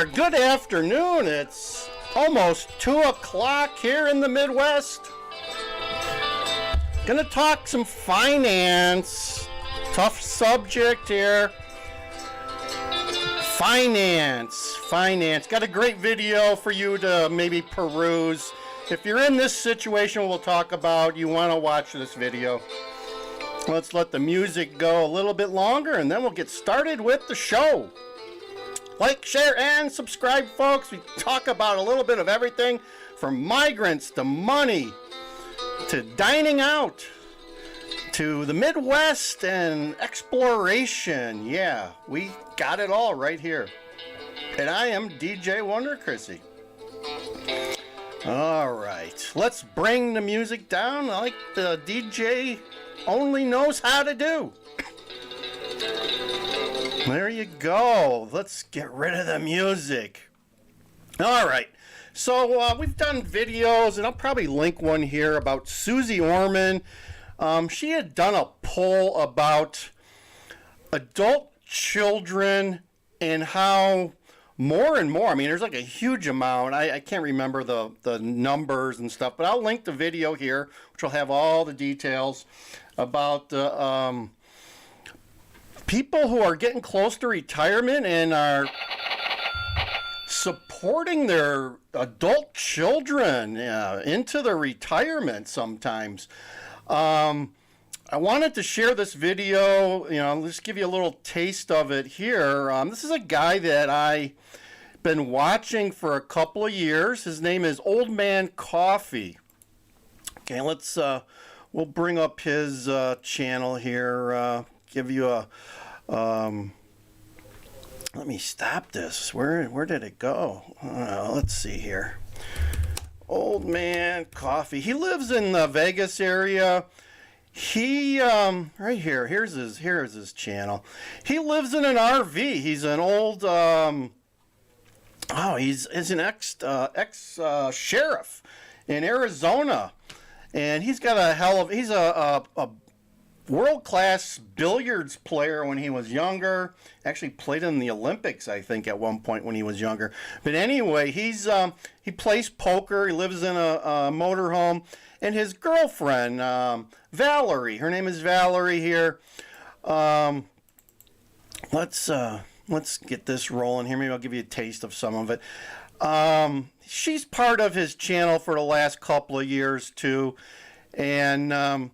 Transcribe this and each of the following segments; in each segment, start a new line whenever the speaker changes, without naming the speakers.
there. Good afternoon. It's almost 2 o'clock here in the Midwest. Gonna talk some finance. Tough subject here. Finance. Got a great video for you to maybe peruse. If you're in this situation we'll talk about, you want to watch this video. Let's let the music go a little bit longer and then we'll get started with the show. Like, share, and subscribe, folks. We talk about a little bit of everything from migrants to money to dining out to the Midwest and exploration. Yeah, we got it all right here. And I am DJ Wonder Chrissy. All right, let's bring the music down like the DJ only knows how to do. There you go. Let's get rid of the music. All right. So we've done videos, and I'll probably link one here about Suze Orman. She had done a poll about adult children and how more and more, I mean, there's like a huge amount. I can't remember the numbers and stuff, but I'll link the video here, which will have all the details about the people who are getting close to retirement and are supporting their adult children into their retirement sometimes. I wanted to share this video, just give you a little taste of it here. This is a guy that I've been watching for a couple of years. His name is Old Man Coffee. Okay, we'll bring up his channel here, give you a, let me stop this. Where did it go? Let's see here. Old Man Coffee. He lives in the Vegas area. He right here. Here's his channel. He lives in an RV. He's an old he's an ex sheriff in Arizona, and he's got he's a world-class billiards player when he was younger. Actually played in the Olympics, I think, at one point when he was younger. But anyway, he plays poker. He lives in a motorhome, and his girlfriend, Valorie. Her name is Valorie here. Let's get this rolling here. Maybe I'll give you a taste of some of it. She's part of his channel for the last couple of years too, and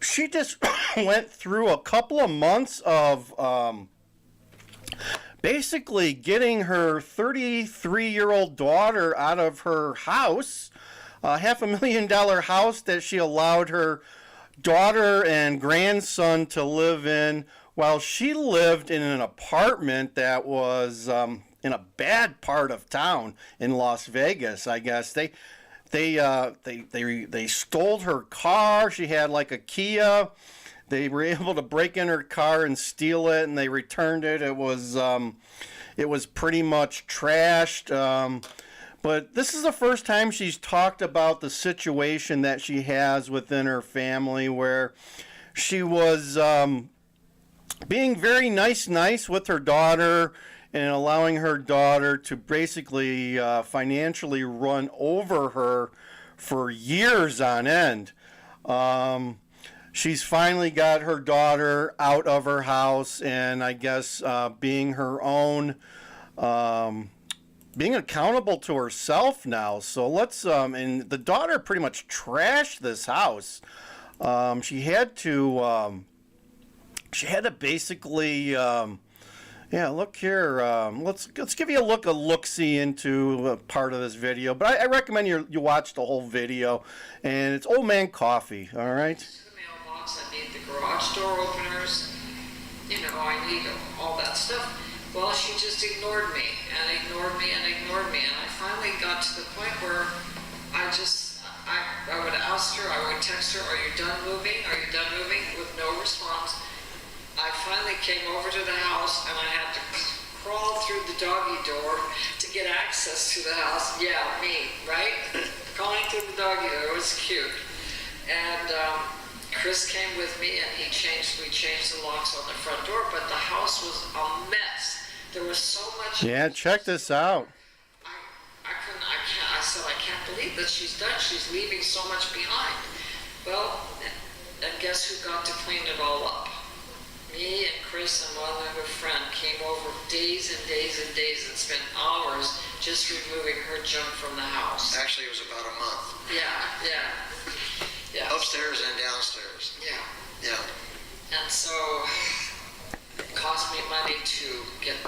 she just went through a couple of months of basically getting her 33-year-old daughter out of her house, a $500,000 house that she allowed her daughter and grandson to live in, while she lived in an apartment that was in a bad part of town in Las Vegas. I guess they stole her car. She had like a Kia. They were able to break in her car and steal it, and they returned it. It was pretty much trashed. But this is the first time she's talked about the situation that she has within her family, where she was being very nice with her daughter and allowing her daughter to basically financially run over her for years on end. She's finally got her daughter out of her house, and I guess being her own, being accountable to herself now. So and the daughter pretty much trashed this house. She had to basically, look here. Let's give you a look-see into part of this video. But I recommend you watch the whole video, and it's Old Man Coffee. All right.
The mailbox. I need the garage door openers. I need all that stuff. Well, she just ignored me and ignored me and ignored me, and I finally got to the point where I would ask her, I would text her, "Are you done moving? Are you done moving?" with no response. I finally came over to the house, and I had to crawl through the doggy door to get access to the house. Yeah, me, right? Crawling through the doggy door. It was cute. And Chris came with me, and we changed the locks on the front door, but the house was a mess. There was so much.
Yeah, check this out.
I said, I can't believe that she's done. She's leaving so much behind. Well, and guess who got to clean it all up? Me and Chris and one other friend came over days and days and days and spent hours just removing her junk from the house.
Actually, it was about a month.
Yeah.
Upstairs and downstairs.
Yeah.
Yeah.
And so it cost me money to get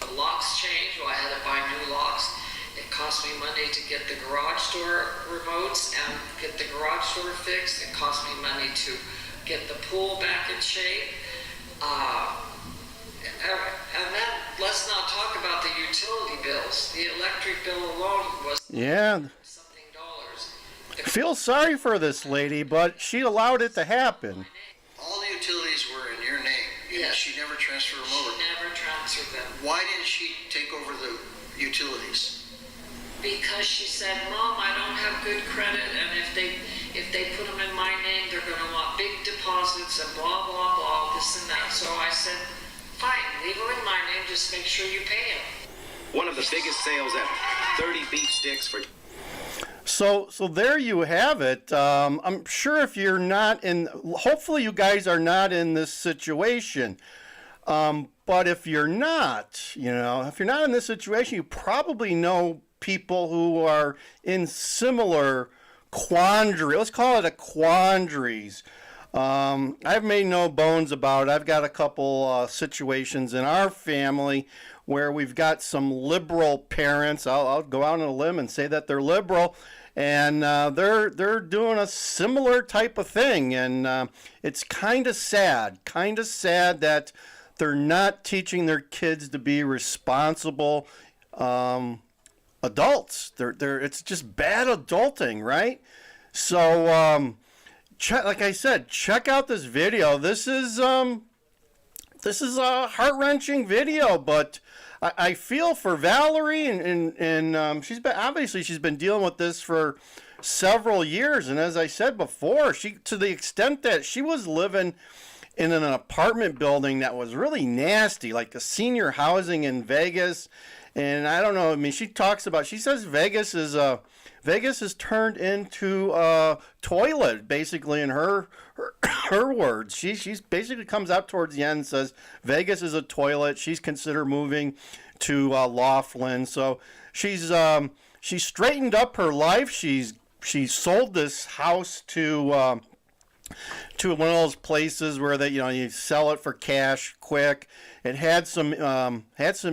the locks changed. Well, I had to buy new locks. It cost me money to get the garage door remotes and get the garage door fixed. It cost me money to get the pool back in shape. And then let's not talk about the utility bills. The electric bill alone was something dollars.
I feel sorry for this lady, but she allowed it to happen.
All the utilities were in your name.
Yes.
She never transferred them over.
She never transferred them.
Why didn't she take over the utilities?
Because she said, Mom, I don't have good credit, and if they put them in my name, they're going to want big deposits and blah, blah, blah, this and that. So I said, fine, leave them in my name, just make sure you pay them.
One of the biggest sales ever. 30 beef sticks for...
So there you have it. I'm sure if you're not in, hopefully you guys are not in this situation. But if you're not, if you're not in this situation, you probably know people who are in similar quandary. Let's call it a quandaries. I've made no bones about it. I've got a couple situations in our family where we've got some liberal parents. I'll go out on a limb and say that they're liberal, and they're doing a similar type of thing, and it's kind of sad that they're not teaching their kids to be responsible adults. It's just bad adulting, right? So like I said, check out this video. This is a heart-wrenching video, but I feel for Valorie, and she's been dealing with this for several years. And as I said before, to the extent that she was living in an apartment building that was really nasty, like the senior housing in Vegas. And I don't know, she says Vegas is turned into a toilet, basically, in her words. She's basically comes out towards the end and says Vegas is a toilet. She's considered moving to Laughlin. So she's straightened up her life. She sold this house to one of those places where you sell it for cash quick. It had some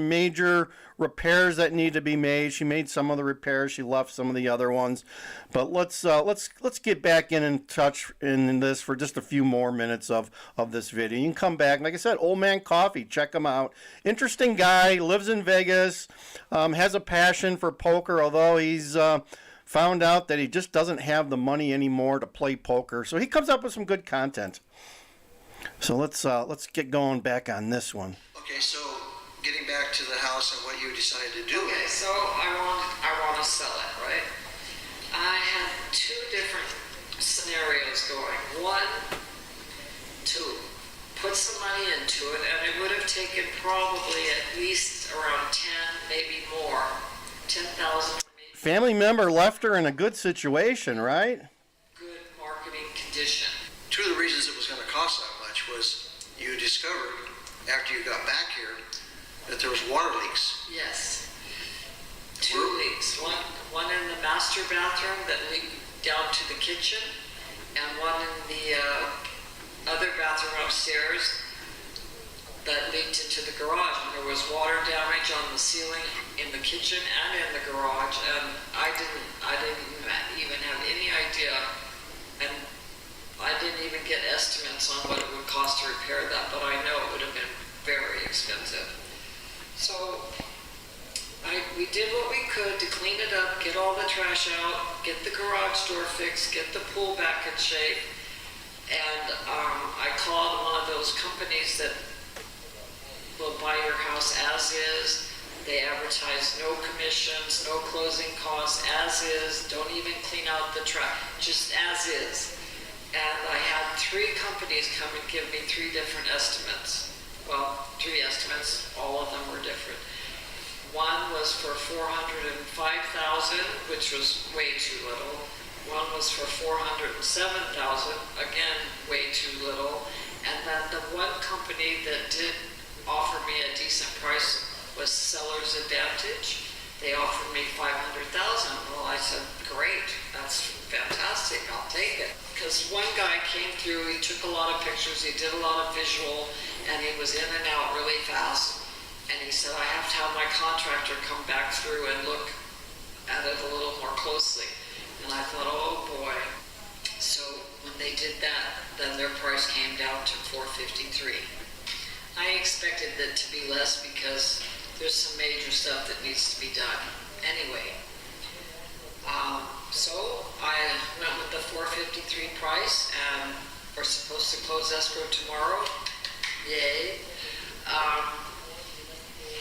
major repairs that need to be made. She made some of the repairs. She left some of the other ones. But let's get back in touch in this for just a few more minutes of this video. You can come back. Like I said, Old Man Coffee. Check him out. Interesting guy. Lives in Vegas. Has a passion for poker, although he's found out that he just doesn't have the money anymore to play poker. So he comes up with some good content. So let's get going back on this one.
Okay, so getting back to the house and what you decided to do.
Okay, so I want to sell it, right? I had two different scenarios going. One, to put some money into it, and it would have taken probably at least around 10, maybe more, 10,000.
Family member left her in a good situation, right?
Good marketing condition.
Two of the reasons it was going to cost that much was you discovered after you got back here that there was water leaks.
Yes. Two leaks. One in the master bathroom that leaked down to the kitchen, and one in the other bathroom upstairs that leaked into the garage. And there was water damage on the ceiling in the kitchen and in the garage, and I didn't even have any idea, and I didn't even get estimates on what it would cost to repair that, but I know it would have been very expensive. So we did what we could to clean it up, get all the trash out, get the garage door fixed, get the pool back in shape, and I called one of those companies that will buy your house as is. They advertise no commissions, no closing costs, as is. Don't even clean out the trash, just as is. And I had three companies come and give me three different estimates. well, 3 estimates, all of them were different. One was for 405,000, which was way too little. One was for 407,000, again, way too little. And then the one company that did offer me a decent price was Seller's Advantage. They offered me 500,000. Well, I said, great, that's fantastic, I'll take it. Because one guy came through, he took a lot of pictures, he did a lot of visual, and he was in and out really fast. And he said, I have to have my contractor come back through and look at it a little more closely. And I thought, oh boy. So when they did that, then their price came down to 453. I expected it to be less because there's some major stuff that needs to be done. Anyway, so I went with the 453 price, and we're supposed to close escrow tomorrow. Yay.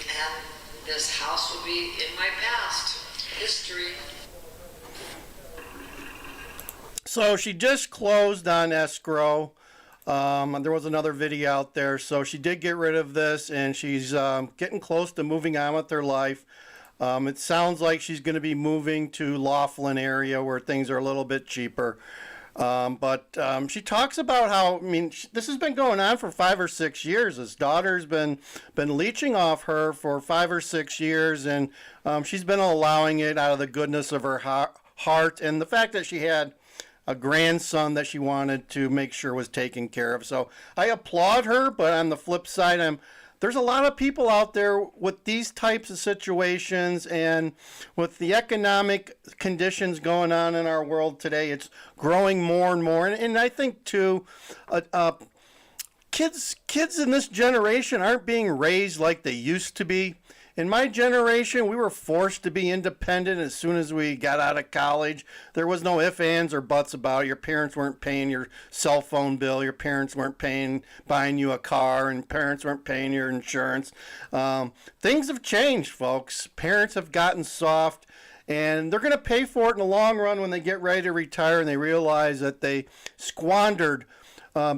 And this house will be in my past history.
So she just closed on escrow. There was another video out there, so she did get rid of this, and she's getting close to moving on with her life. It sounds like she's going to be moving to Laughlin area where things are a little bit cheaper. But she talks about how, I mean, this has been going on for 5 or 6 years. His daughter's been leeching off her for 5 or 6 years, and she's been allowing it out of the goodness of her heart, and the fact that she had a grandson that she wanted to make sure was taken care of. So I applaud her, but on the flip side, there's a lot of people out there with these types of situations, and with the economic conditions going on in our world today, it's growing more and more. And I think too, kids in this generation aren't being raised like they used to be. In my generation, we were forced to be independent as soon as we got out of college. There was no ifs, ands, or buts about it. Your parents weren't paying your cell phone bill. Your parents weren't buying you a car, and parents weren't paying your insurance. Things have changed, folks. Parents have gotten soft, and they're going to pay for it in the long run when they get ready to retire and they realize that they squandered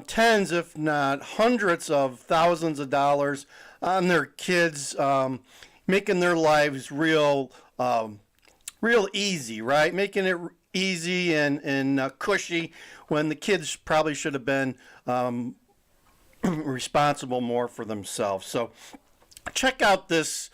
tens, if not hundreds of thousands of dollars on their kids, making their lives real easy, right? Making it easy and cushy when the kids probably should have been responsible more for themselves. So check out this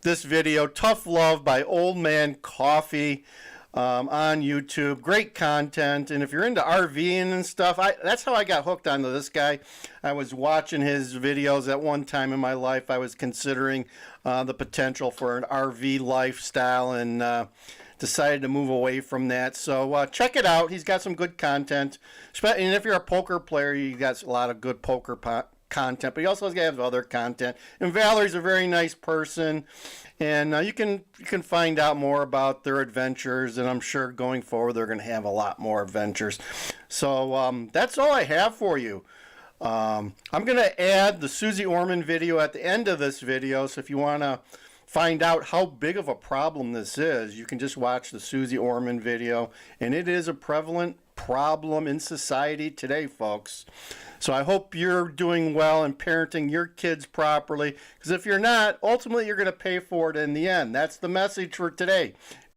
video, Tough Love by Old Man Coffee, on YouTube. Great content. And if you're into RVing and stuff, that's how I got hooked onto this guy. I was watching his videos at one time in my life. I was considering the potential for an RV lifestyle, and decided to move away from that. So check it out. He's got some good content. And if you're a poker player, he got a lot of good poker content, but he also has other content. And Valerie's a very nice person, and you can find out more about their adventures, and I'm sure going forward they're going to have a lot more adventures. So that's all I have for you. I'm going to add the Suze Orman video at the end of this video, so if you want to find out how big of a problem this is, you can just watch the Suze Orman video, and it is a prevalent problem in society today, folks. So I hope you're doing well and parenting your kids properly, because if you're not, ultimately you're going to pay for it in the end. That's the message for today.